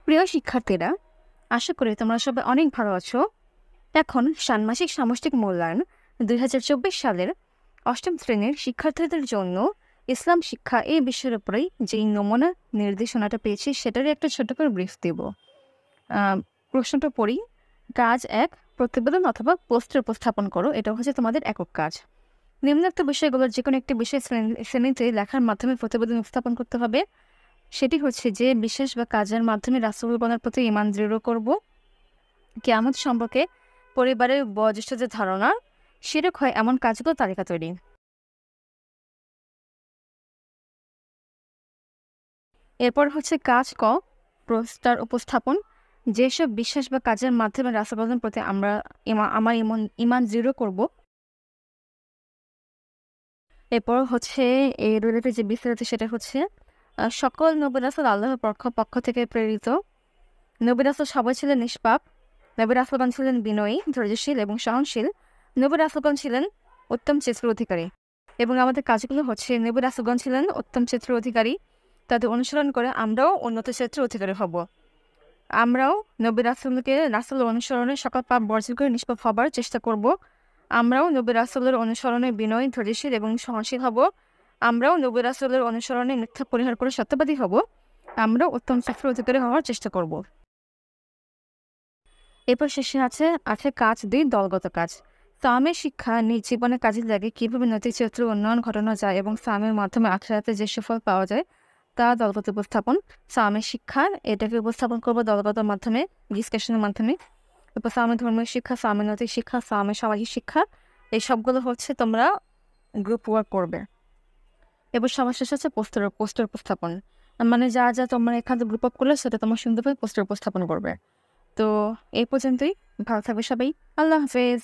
প্রিয় শিক্ষার্থীরা, আশা করি তোমরা সবাই অনেক ভালো আছো। এখন ষান্মাসিক সামষ্টিক মূল্যায়ন 2024 সালের অষ্টম শ্রেণীর শিক্ষার্থীদের জন্য ইসলাম শিক্ষা এই বিষয়ের উপরেই যেই নমুনা নির্দেশনাটা পেয়েছি সেটারই একটা ছোট করে ব্রিফ দেব। প্রশ্নটা পড়ি। কাজ 1, প্রতিবেদন অথবা পোস্টার উপস্থাপন করো। এটা হচ্ছে তোমাদের একক কাজ। নিম্নোক্ত বিষয়গুলোর যে কোনো একটি বিষয় শ্রেণীতে লেখার মাধ্যমে প্রতিবেদন উপস্থাপন করতে হবে। সেটি হচ্ছে যে বিশেষ বা কাজের মাধ্যমে রাসূলগণের প্রতি ঈমান দৃঢ় করব, কিয়ামত সম্পর্কে পরিবারের বয়োজ্যেষ্ঠদের ধারণা, শিরক হয় এমন কাজগুলো তালিকা তৈরি। এরপর হচ্ছে কাজ ক, পোস্টার উপস্থাপন। যেসব বিশ্বাস বা কাজের মাধ্যমে রাসূলগণের প্রতি আমার ঈমান দৃঢ় করব। এরপর হচ্ছে এই রিলেটেড যে বিস্তারিত সেটা হচ্ছে সকল নবী রাসূল আল্লাহর পক্ষ থেকে প্রেরিত। নবী রাসূল সবাই ছিলেন নিষ্পাপ। নবী রাসূলগণ ছিলেন বিনয়ী, ধৈর্যশীল এবং সহনশীল। নবী রাসূলগণ ছিলেন উত্তম চরিত্রের অধিকারী। এবং আমাদের কাজগুলো হচ্ছে নবী রাসূলগণ ছিলেন উত্তম চরিত্রের অধিকারী, তাদের অনুসরণ করে আমরাও উন্নত চরিত্রের অধিকারী হব। আমরাও নবী রাসূলের অনুসরণে সকল পাপ বর্জন করে নিষ্পাপ হবার চেষ্টা করব। আমরাও নবী রাসূলের অনুসরণে বিনয়ী, ধৈর্যশীল এবং সহনশীল হব। আমরাও নবী রাসূলের অনুসরণে মিথ্যা পরিহার করে সত্যবাদী হব। আমরাও উত্তম চরিত্রের অধিকারী হওয়ার চেষ্টা করব। এরপর শেষে আছে কাজ 2, দলগত কাজ। সামের শিক্ষা নিজ জীবনে কাজে লাগে কীভাবে নৈতিক চরিত্রের উন্নয়ন ঘটানো যায় এবং সামের মাধ্যমে আখিরাতে যে সুফল পাওয়া যায় তা দলগত উপস্থাপন। সামের শিক্ষা এটাকে উপস্থাপন করবো দলগত মাধ্যমে, ডিসকাশনের মাধ্যমে। এরপর সামের ধর্মীয় শিক্ষা, সামের নৈতিক শিক্ষা, সামের সামাজিক শিক্ষা, এই সবগুলো হচ্ছে তোমরা গ্রুপ ওয়ার্ক করবে। এবার সবার শেষে আছে পোস্টার উপস্থাপন। মানে যা যা তোমরা এখানে গ্রুপ আপ করলে সেটা তোমার সুন্দরভাবে পোস্টার উপস্থাপন করবে। তো এই পর্যন্তই। ভালো থাকবে সবাই। আল্লাহ হাফেজ।